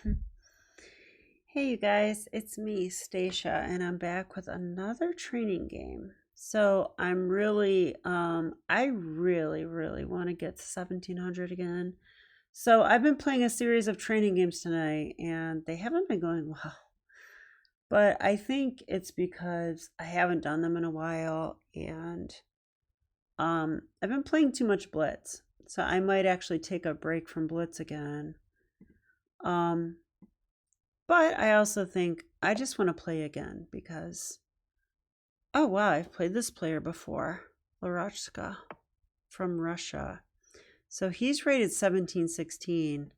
Hey you guys, it's me, Stacia, and I'm back with another training game. So I really want to get to 1700 again. So I've been playing a series of training games tonight, and they haven't been going well. But I think it's because I haven't done them in a while, and I've been playing too much Blitz. So I might actually take a break from Blitz again. Um, But I also think I just want to play again because, oh wow, I've played this player before, Larachka from Russia. So he's rated 1716.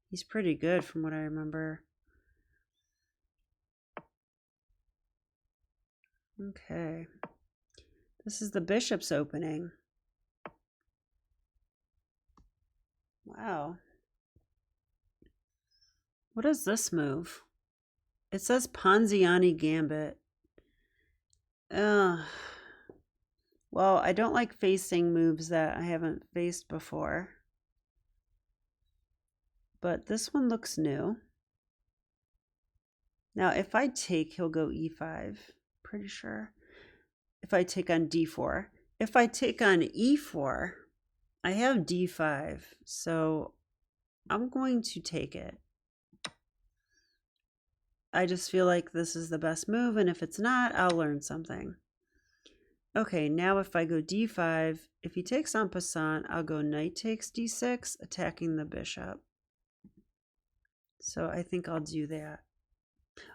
He's pretty good from what I remember. Okay. This is the bishop's opening. Wow. What is this move? It says Ponziani Gambit. Ugh. Well, I don't like facing moves that I haven't faced before. But this one looks new. Now, if I take, he'll go e5. Pretty sure. If I take on d4. If I take on e4, I have d5. So I'm going to take it. I just feel like this is the best move, and if it's not, I'll learn something. Okay, now if I go d5, if he takes en passant, I'll go knight takes d6, attacking the bishop. So I think I'll do that.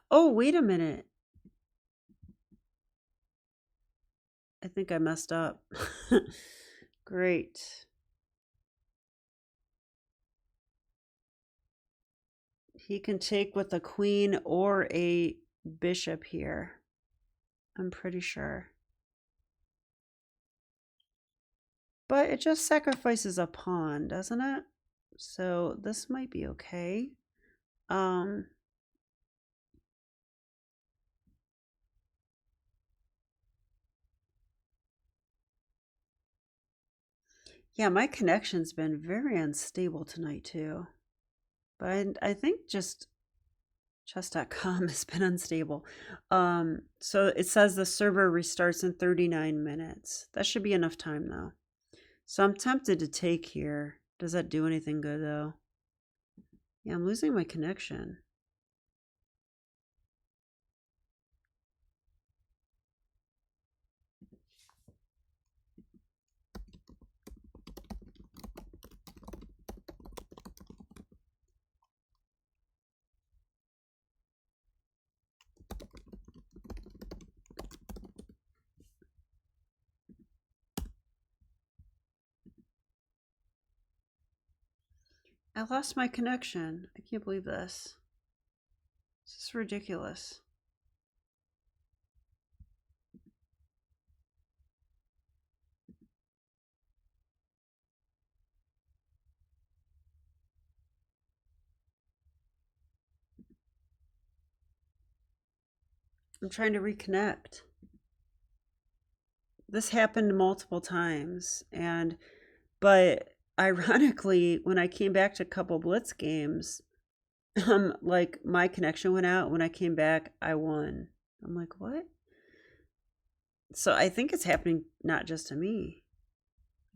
Oh, wait a minute. I think I messed up. Great. He can take with a queen or a bishop here. I'm pretty sure. But it just sacrifices a pawn, doesn't it? So this might be okay. Yeah, my connection's been very unstable tonight too. But I think just chess.com has been unstable. So it says the server restarts in 39 minutes. That should be enough time though. So I'm tempted to take here. Does that do anything good though? Yeah, I'm losing my connection. I lost my connection. I can't believe this. This is ridiculous. I'm trying to reconnect. This happened multiple times, but ironically, when I came back to a couple Blitz games, like my connection went out. When I came back, I won. I'm like, what? So I think it's happening not just to me.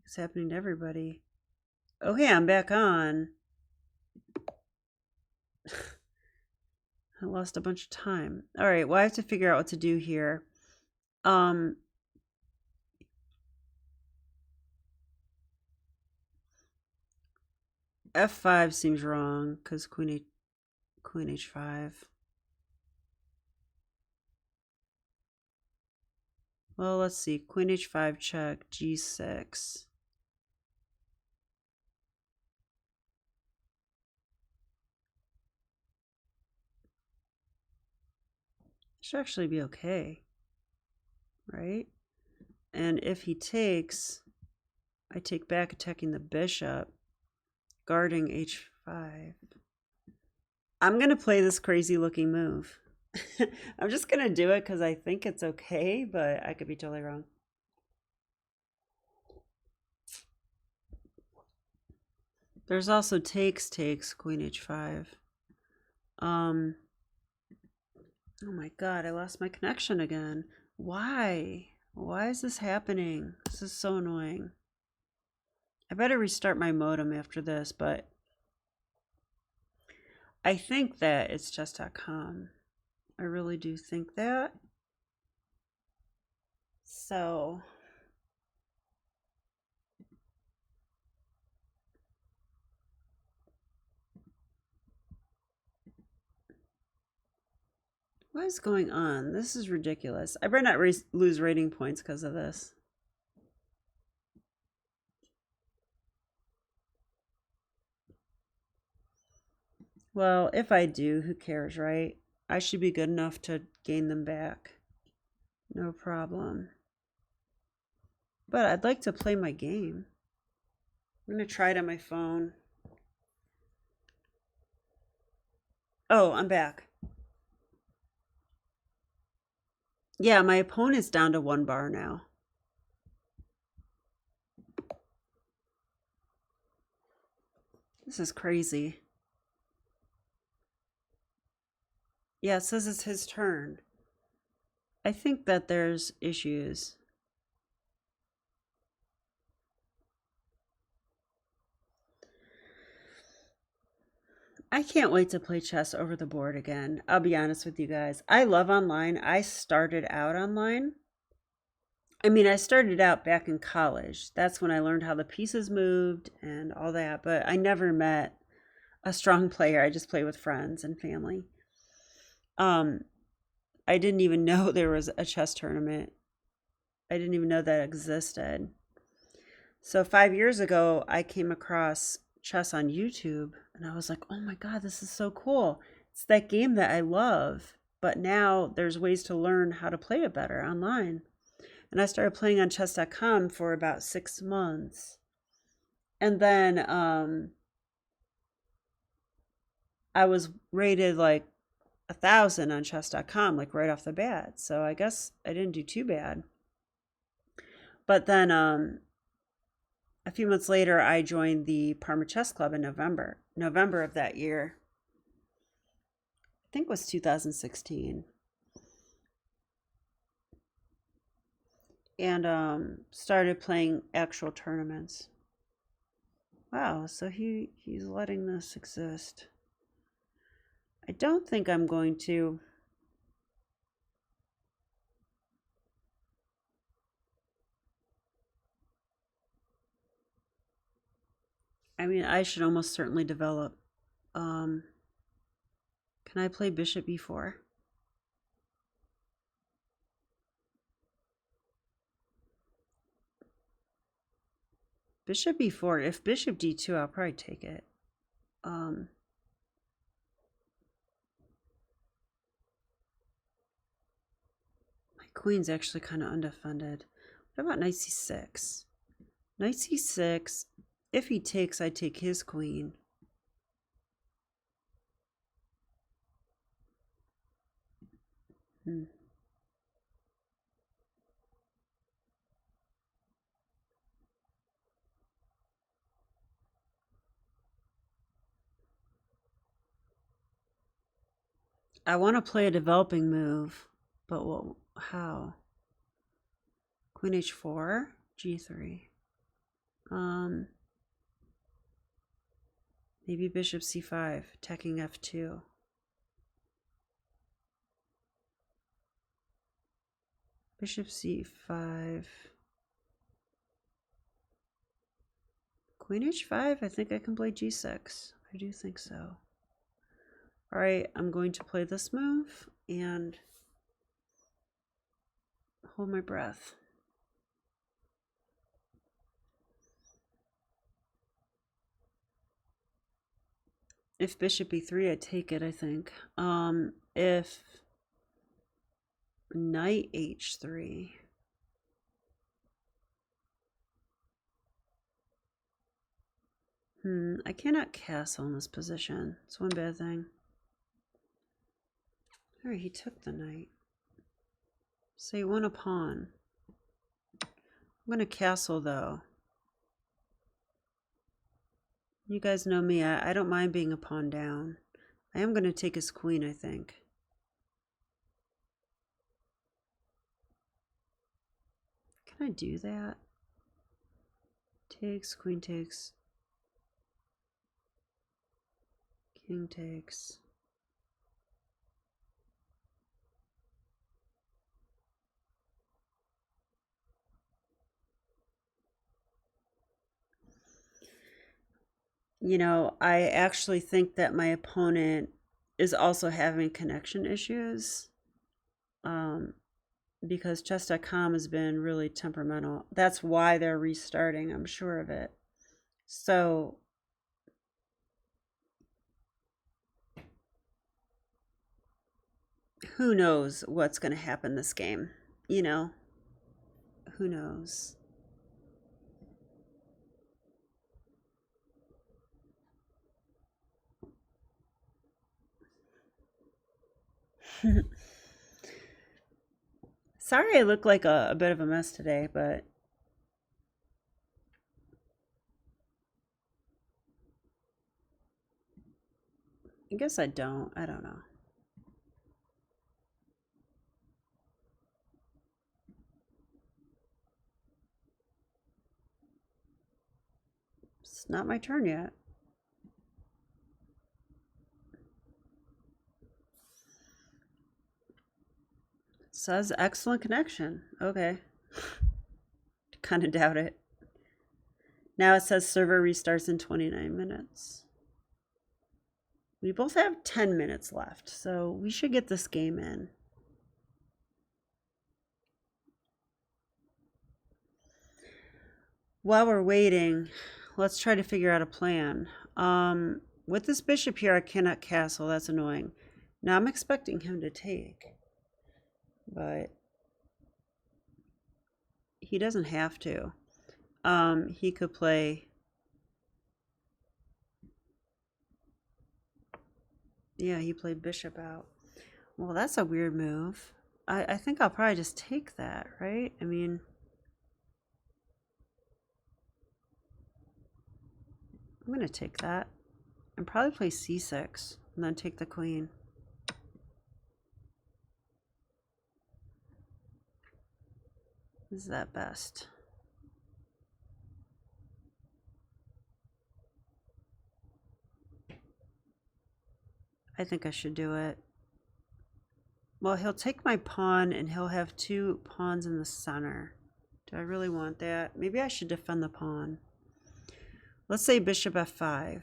It's happening to everybody. Okay, I'm back on. I lost a bunch of time. All right, well, I have to figure out what to do here. F5 seems wrong because queen h5. Well, let's see. Queen h5 check, g6. Should actually be okay, right? And if he takes, I take back, attacking the bishop, guarding h5. I'm going to play this crazy looking move. I'm just going to do it because I think it's okay, but I could be totally wrong. There's also takes, queen h5. Um, oh my God, I lost my connection again. Why? Why is this happening? This is so annoying. I better restart my modem after this, but I think that it's chess.com. I really do think that. So what is going on? This is ridiculous. I better not lose rating points because of this. Well, if I do, who cares, right? I should be good enough to gain them back. No problem. But I'd like to play my game. I'm going to try it on my phone. Oh, I'm back. Yeah, my opponent's down to 1 bar now. This is crazy. Yeah, it says it's his turn. I think that there's issues. I can't wait to play chess over the board again. I'll be honest with you guys. I love online. I started out online. I mean, I started out back in college. That's when I learned how the pieces moved and all that. But I never met a strong player. I just play with friends and family. I didn't even know there was a chess tournament. I didn't even know that existed. So 5 years ago, I came across chess on YouTube and I was like, oh my God, this is so cool. It's that game that I love. But now there's ways to learn how to play it better online. And I started playing on chess.com for about 6 months. And then I was rated like 1,000 on chess.com, like right off the bat. So I guess I didn't do too bad. But then a few months later, I joined the Parma Chess Club in November of that year. I think it was 2016. And started playing actual tournaments. Wow, so he's letting this exist. I don't think I'm going to. I mean, I should almost certainly develop. Can I play bishop b4? Bishop b4. If bishop d2, I'll probably take it. My queen's actually kind of undefended. What about knight c6? Knight c6. If he takes, I take his queen. I want to play a developing move, but what? How? Queen h4, g3. Maybe bishop c5, attacking f2. Bishop c5. Queen h5, I think I can play g6. I do think so. All right, I'm going to play this move and hold my breath. If bishop e3, I take it, I think. If knight h3. I cannot castle in this position. It's one bad thing. All right, he took the knight. So he won a pawn. I'm going to castle, though. You guys know me. I don't mind being a pawn down. I am going to take his queen, I think. Can I do that? Takes, queen takes. King takes. You know, I actually think that my opponent is also having connection issues. Because chess.com has been really temperamental. That's why they're restarting, I'm sure of it. So who knows what's going to happen this game? You know, who knows? Sorry I look like a bit of a mess today, but I guess I don't. I don't know. It's not my turn yet. It says excellent connection. Okay. Kind of doubt it. Now it says server restarts in 29 minutes. We both have 10 minutes left, so we should get this game in. While we're waiting, let's try to figure out a plan. With this bishop here, I cannot castle. That's annoying. Now I'm expecting him to take, but he doesn't have to. He could play. Yeah, he played bishop out. Well, that's a weird move. I think I'll probably just take that, right? I mean, I'm going to take that and probably play c6 and then take the queen. Is that best? I think I should do it. Well, he'll take my pawn and he'll have 2 pawns in the center. Do I really want that? Maybe I should defend the pawn. Let's say bishop f5.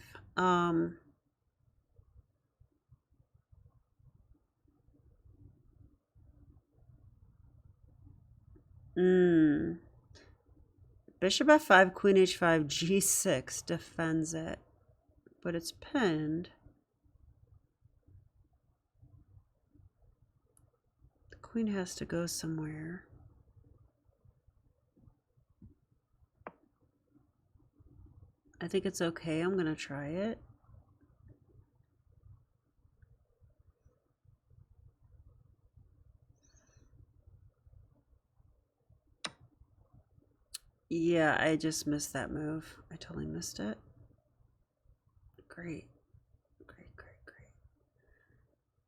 Bishop f5, queen h5, g6 defends it. But it's pinned. The queen has to go somewhere. I think it's okay. I'm going to try it. Yeah, I just missed that move. I totally missed it. Great. Great, great, great.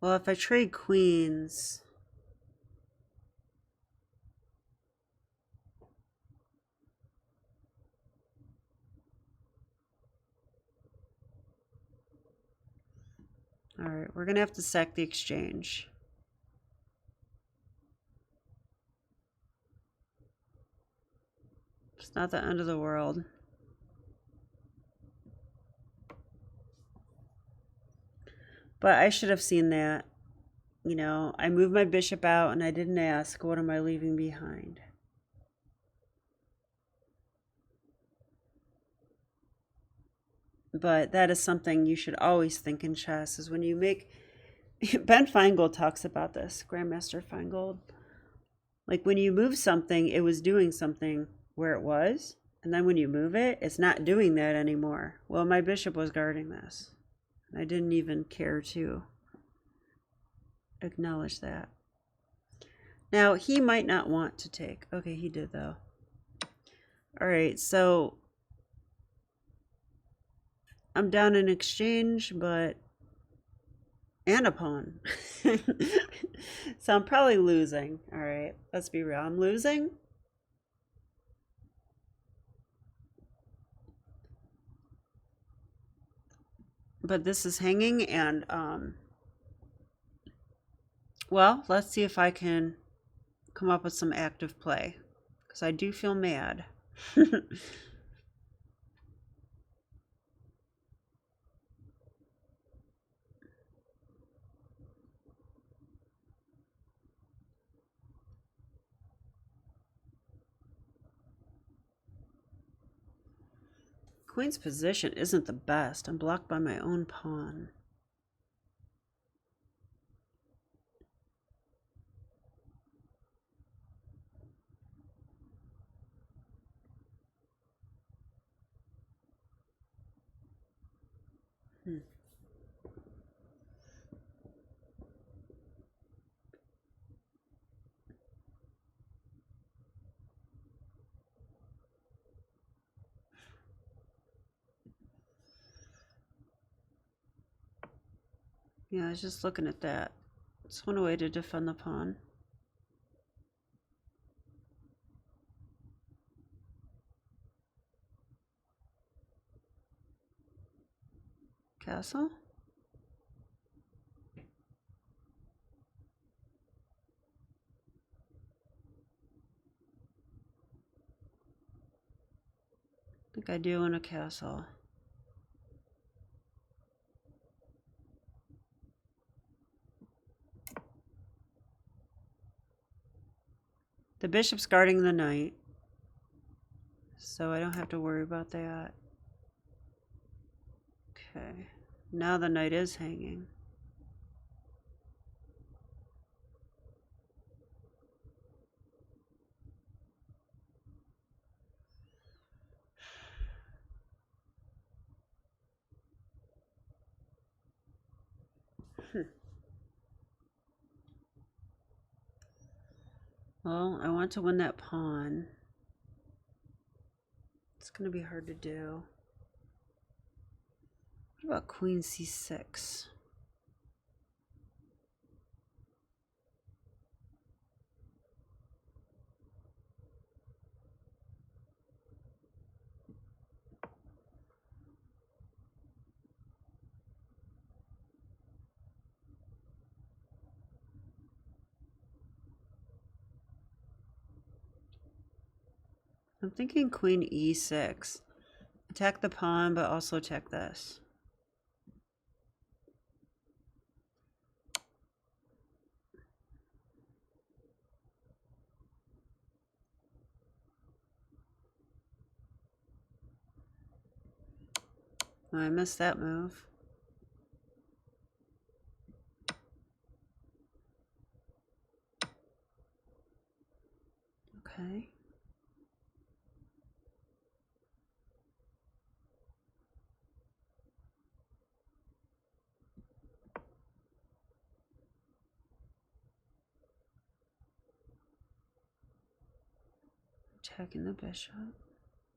Well, if I trade queens... All right, we're going to have to sack the exchange. It's not the end of the world. But I should have seen that. You know, I moved my bishop out and I didn't ask, what am I leaving behind? But that is something you should always think in chess, is when you make... Ben Feingold talks about this, Grandmaster Feingold. Like when you move something, it was doing something where it was, and then when you move it, it's not doing that anymore. Well, my bishop was guarding this. I didn't even care to acknowledge that. Now, he might not want to take. Okay, he did though. All right, so I'm down in exchange, but and a pawn. So I'm probably losing. All right, let's be real. I'm losing. But this is hanging, and well, let's see if I can come up with some active play, because I do feel mad. Queen's position isn't the best. I'm blocked by my own pawn. Hmm. Yeah, I was just looking at that. It's one way to defend the pawn. Castle? I think I do in a castle. The bishop's guarding the knight, so I don't have to worry about that. Okay, now the knight is hanging. Well, I want to win that pawn. It's going to be hard to do. What about queen c6? I'm thinking queen e6. Attack the pawn, but also attack this. Oh, I missed that move. Okay. Attacking the bishop.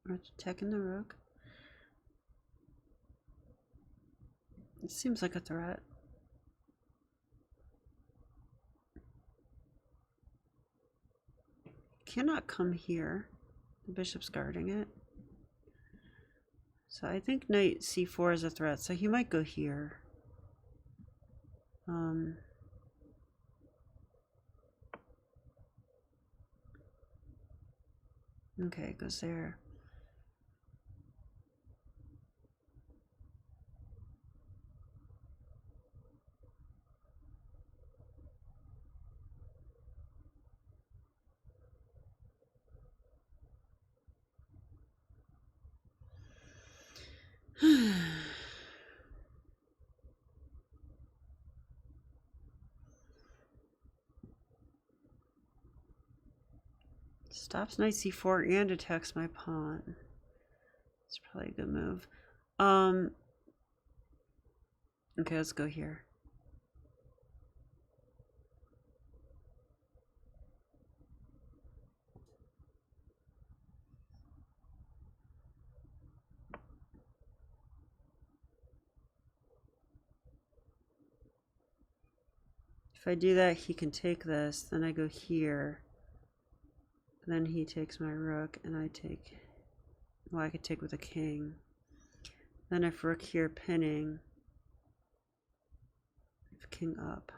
Or attacking the rook. It seems like a threat. Cannot come here. The bishop's guarding it. So I think knight c4 is a threat, so he might go here. Okay, it goes there. Stops knight c4 and attacks my pawn. It's probably a good move. Okay, let's go here. If I do that, he can take this. Then I go here. Then he takes my rook, and I take... Well, I could take with a king. Then if rook here, pinning. If king up.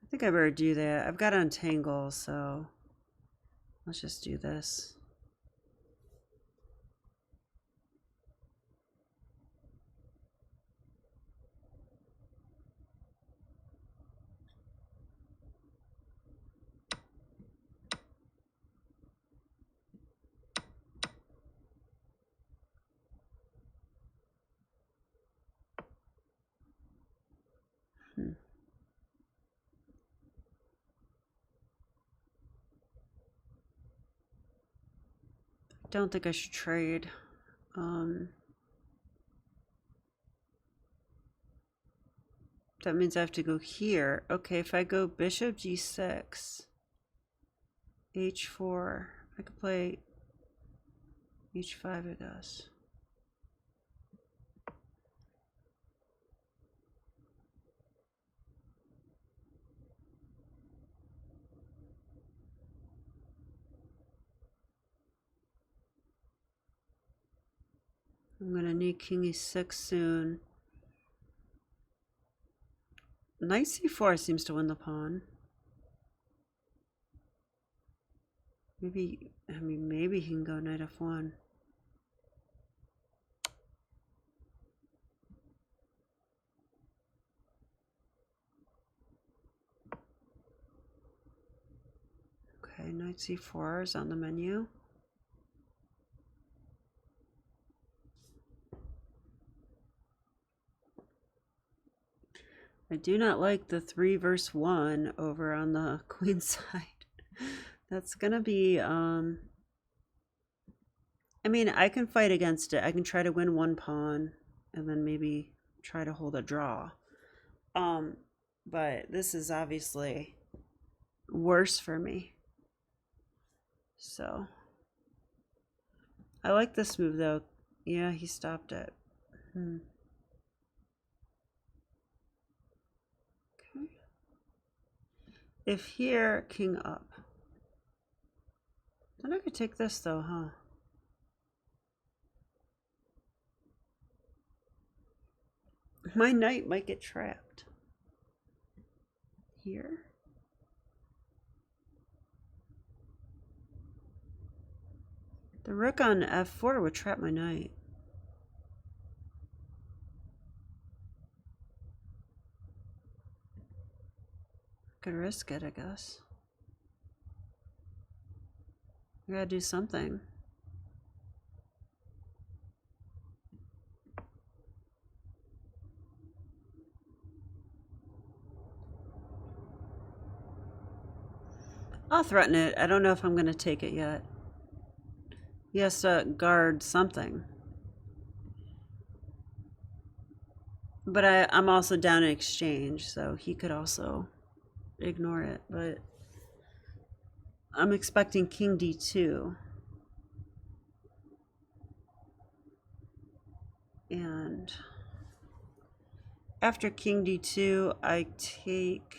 I think I better do that. I've got untangle, so... Let's just do this. Don't think I should trade. That means I have to go here. Okay, if I go bishop g6, h4, I could play h5, I guess. I'm gonna need king e6 soon. Knight c4 seems to win the pawn. Maybe, I mean, maybe he can go knight f1. Okay, knight c4 is on the menu. I do not like the 3 versus 1 over on the queen side. That's gonna be, I mean, I can fight against it. I can try to win one pawn and then maybe try to hold a draw. But this is obviously worse for me. So, I like this move though. Yeah, he stopped it. If here, king up. Then I could take this though, huh? My knight might get trapped. Here. The rook on f4 would trap my knight. Could risk it, I guess. I gotta do something. I'll threaten it. I don't know if I'm gonna take it yet. He has to guard something. But I'm also down in exchange, so he could also ignore it. But I'm expecting king d2. And after king d2, I take...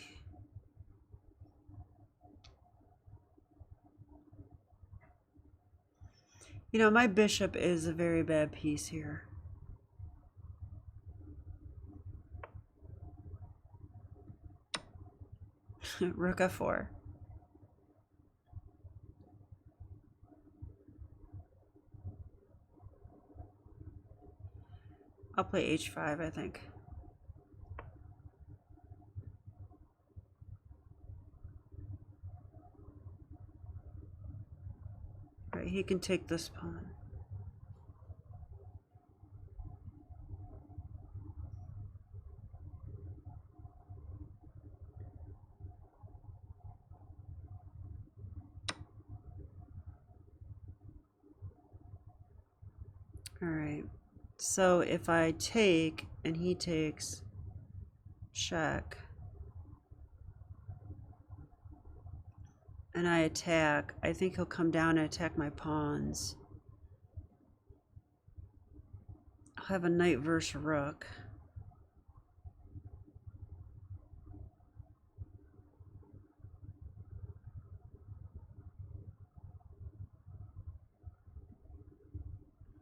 You know, my bishop is a very bad piece here. Rook f4. I'll play h5, I think. Right, he can take this pawn. All right. So if I take and he takes, check, and I attack, I think he'll come down and attack my pawns. I'll have a knight versus rook.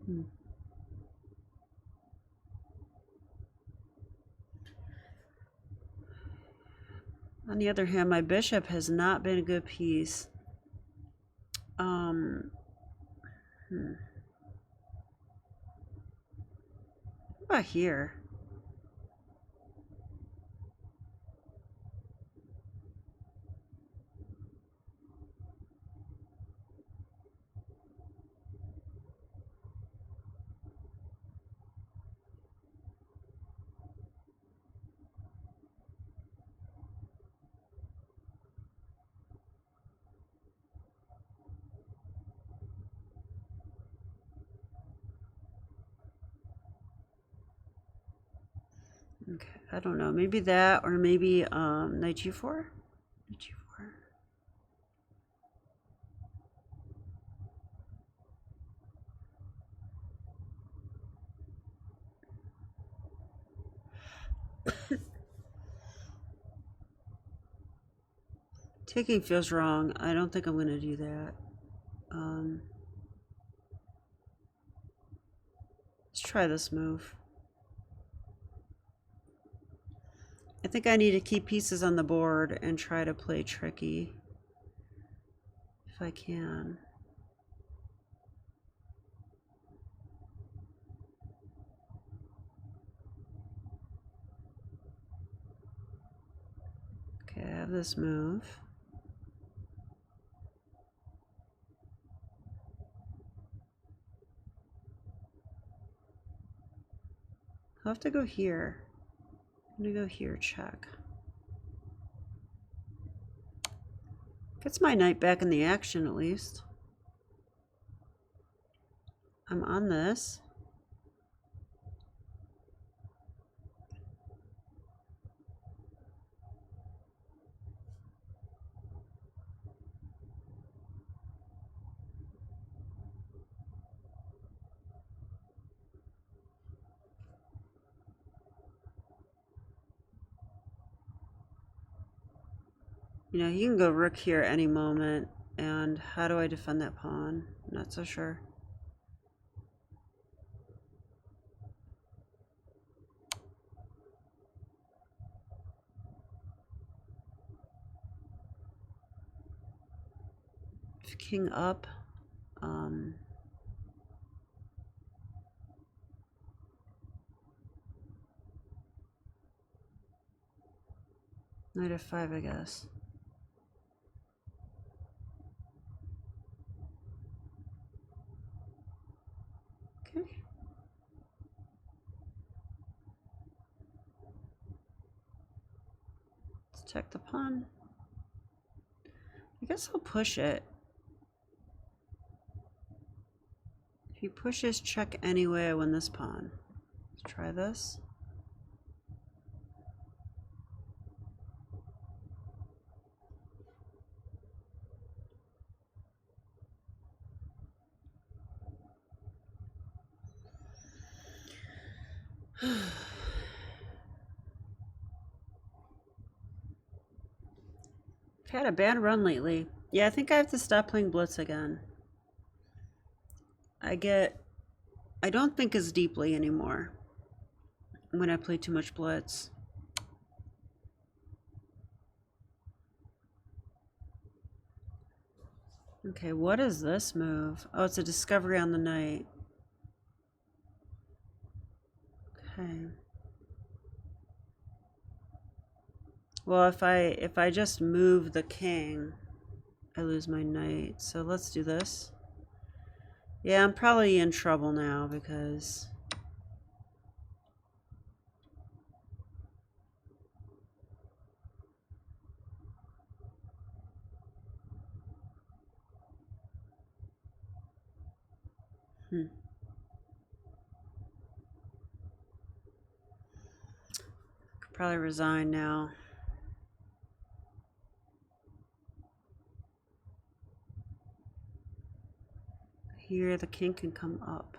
Hmm. On the other hand, my bishop has not been a good piece. Hmm. What about here? Okay, I don't know. Maybe that, or maybe knight g4. Knight g4. Taking feels wrong. I don't think I'm going to do that. Let's try this move. I think I need to keep pieces on the board and try to play tricky if I can. Okay, I have this move. I'll have to go here. I'm gonna go here, check. Gets my knight back in the action at least. I'm on this. You know, he can go rook here any moment. And how do I defend that pawn? Not so sure. King up. Knight f5, I guess. Okay. Let's check the pawn. I guess I'll push it. If he pushes check anyway, I win this pawn. Let's try this. I've had a bad run lately. Yeah, I think I have to stop playing blitz again. I don't think as deeply anymore when I play too much blitz. Okay, what is this move? Oh, it's a discovery on the knight. Okay. Well, if I just move the king, I lose my knight. So let's do this. Yeah, I'm probably in trouble now because could probably resign now. Here the king can come up.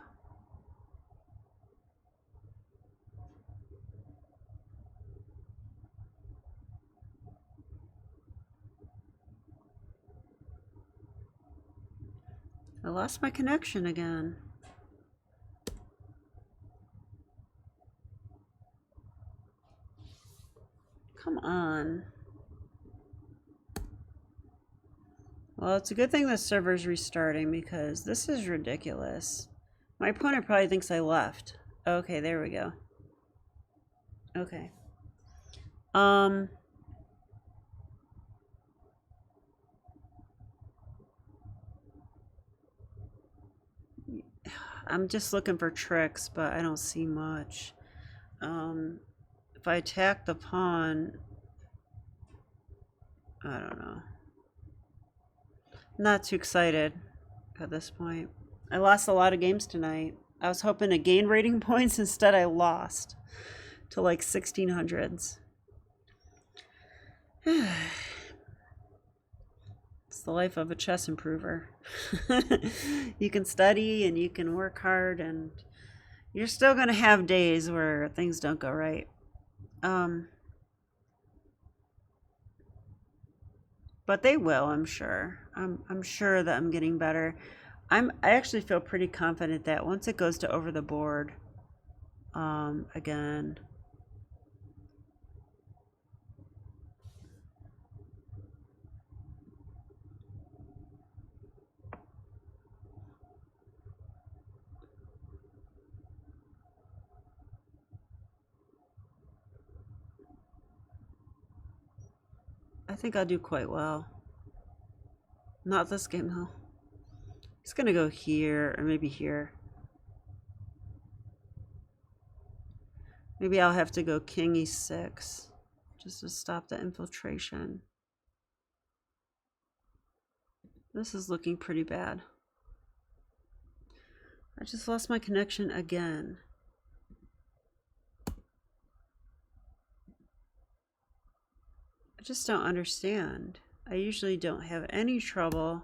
I lost my connection again. Come on. Well, it's a good thing the server's restarting because this is ridiculous. My opponent probably thinks I left. Okay, there we go. Okay. I'm just looking for tricks, but I don't see much. If I attack the pawn, I don't know. Not too excited at this point. I lost a lot of games tonight. I was hoping to gain rating points. Instead, I lost to like 1600s. It's the life of a chess improver. You can study and you can work hard, and you're still going to have days where things don't go right. But they will, I'm sure. I'm sure that I'm getting better. I actually feel pretty confident that once it goes to over the board, again. I think I'll do quite well. Not this game though. He's gonna go here or maybe here. Maybe I'll have to go king e6 just to stop the infiltration. This is looking pretty bad. I just lost my connection again. I just don't understand. I usually don't have any trouble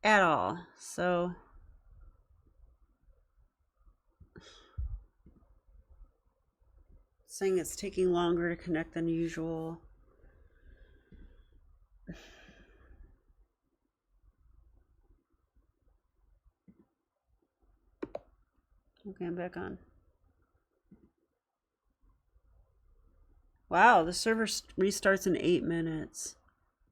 at all. So saying it's taking longer to connect than usual. Okay, I'm back on. Wow, the server restarts in 8 minutes.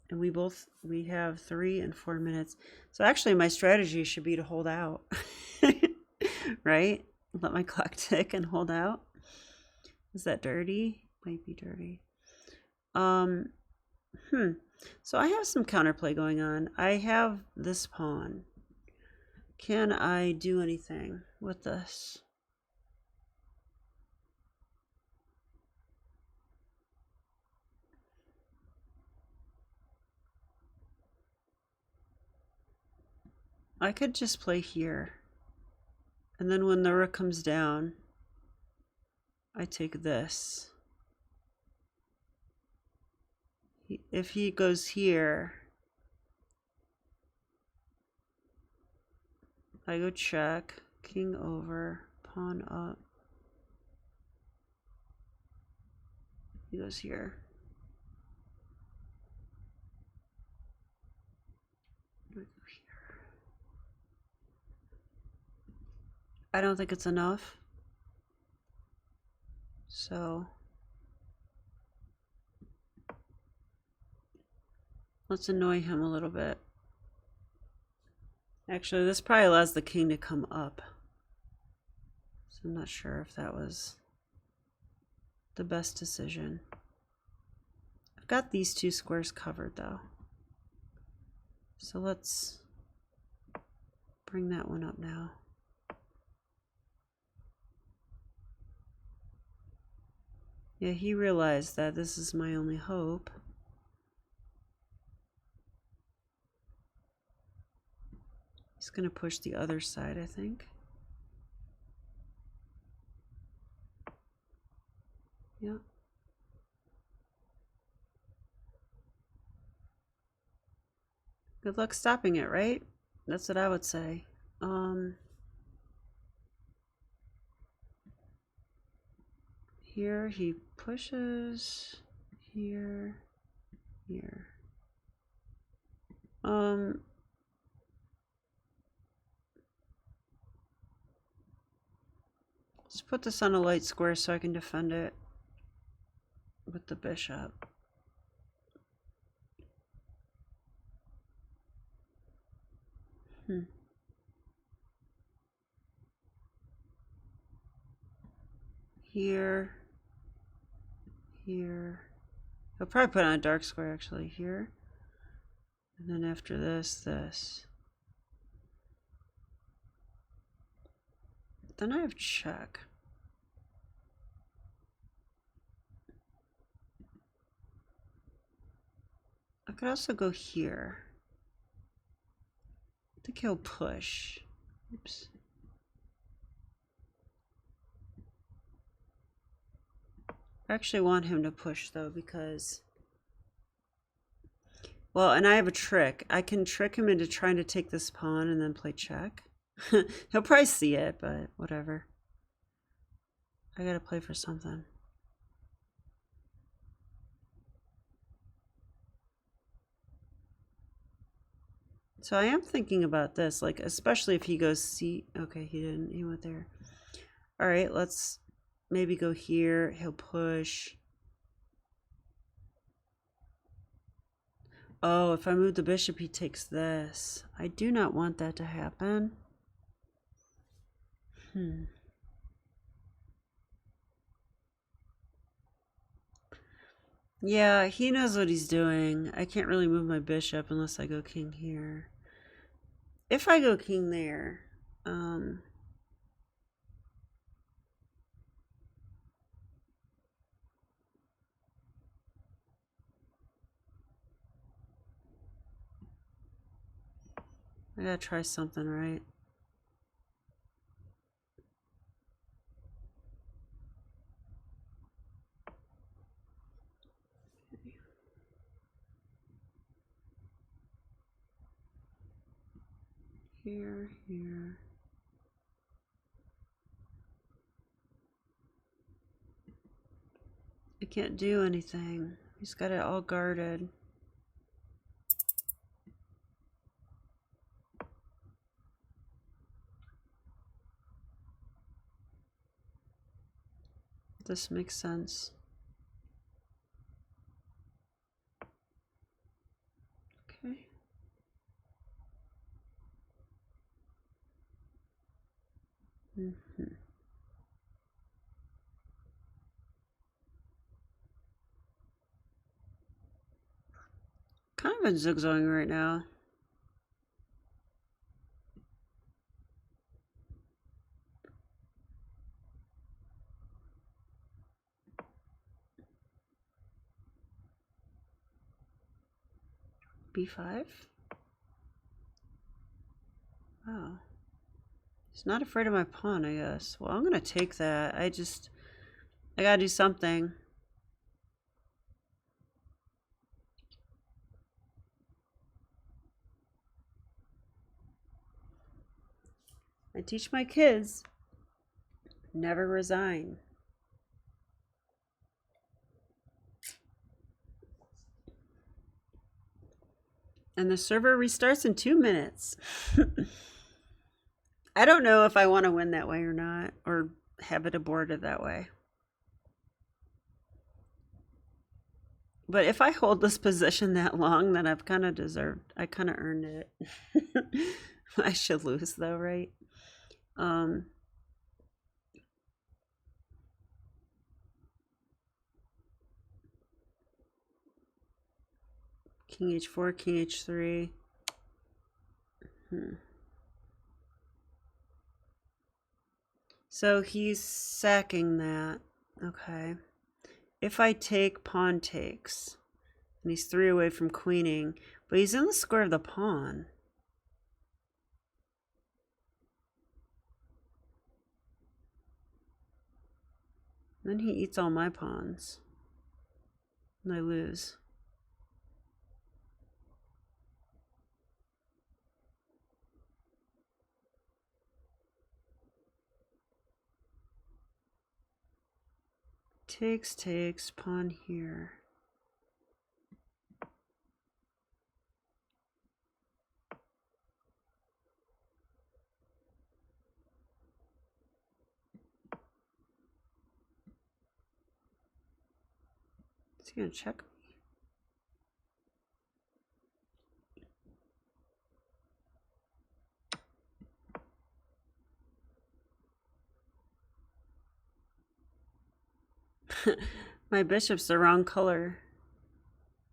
And we have 3 and 4 minutes. So actually my strategy should be to hold out. Right? Let my clock tick and hold out. Is that dirty? Might be dirty. So I have some counterplay going on. I have this pawn. Can I do anything with this? I could just play here. And then when the rook comes down, I take this. If he goes here, I go check, king over, pawn up. He goes here. I don't think it's enough. So let's annoy him a little bit. Actually, this probably allows the king to come up. So I'm not sure if that was the best decision. I've got these 2 squares covered though. So let's bring that one up now. Yeah, he realized that this is my only hope. He's going to push the other side, I think. Yeah. Good luck stopping it, right? That's what I would say. Here he pushes, here. Let's put this on a light square so I can defend it. with the bishop. Here, here. I'll probably put on a dark square actually here. And then after this, this. Then I have check. I could also go here. I think he'll push. Oops. I actually want him to push though because, well, and I have a trick. I can trick him into trying to take this pawn and then play check. He'll probably see it, but whatever. I gotta play for something. So I am thinking about this, like, especially if he goes C. Okay, he didn't. He went there. All right, let's maybe go here. He'll push. Oh, if I move the bishop, he takes this. I do not want that to happen. Yeah, he knows what he's doing. I can't really move my bishop unless I go king here. If I go king there, I gotta try something, right? Here, here. I can't do anything. He's got it all guarded. This makes sense. Okay. Kind of been zigzagging right now. B5? Oh. He's not afraid of my pawn, I guess. Well, I'm gonna take that. I gotta do something. I teach my kids, never resign. And the server restarts in 2 minutes. I don't know if I want to win that way or not, or have it aborted that way. But if I hold this position that long, then I've kind of deserved, I kind of earned it. I should lose though, right? King h4, king h3. So he's sacking that. Okay. If I take, pawn takes. And he's 3 away from queening. But he's in the square of the pawn. Then he eats all my pawns. And I lose. Takes, takes, pawn here. Is he gonna check? My bishop's the wrong color.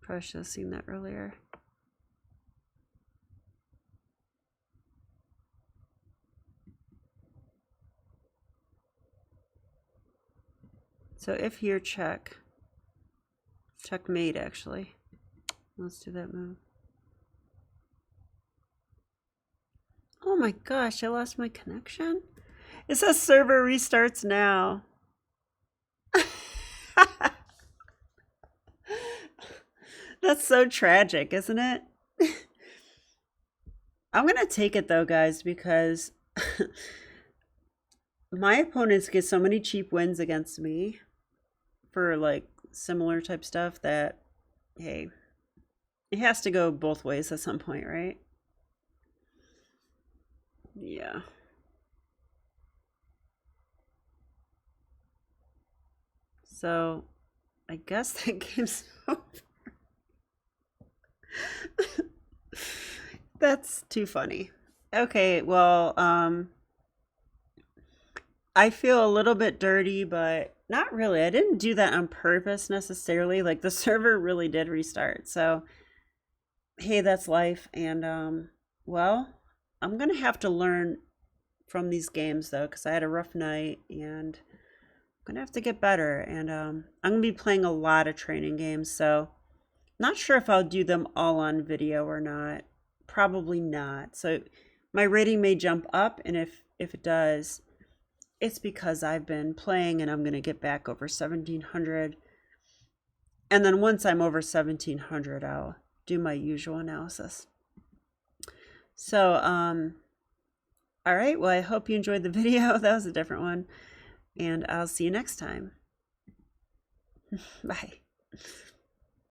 Probably should have seen that earlier. So if here, checkmate actually. Let's do that move. Oh my gosh, I lost my connection. It says server restarts now. That's so tragic, isn't it? I'm going to take it though, guys, because my opponents get so many cheap wins against me for like similar type stuff that, hey, it has to go both ways at some point, right? Yeah. So I guess that game's over. That's too funny. Okay, well, I feel a little bit dirty, but not really. I didn't do that on purpose necessarily. Like the server really did restart. So, hey, that's life. And well, I'm gonna have to learn from these games though, because I had a rough night and I'm gonna have to get better. And I'm gonna be playing a lot of training games, so not sure if I'll do them all on video or not. Probably not. So my rating may jump up, and if it does, it's because I've been playing and I'm going to get back over 1700. And then once I'm over 1700, I'll do my usual analysis. So, all right. Well, I hope you enjoyed the video. That was a different one. And I'll see you next time. Bye.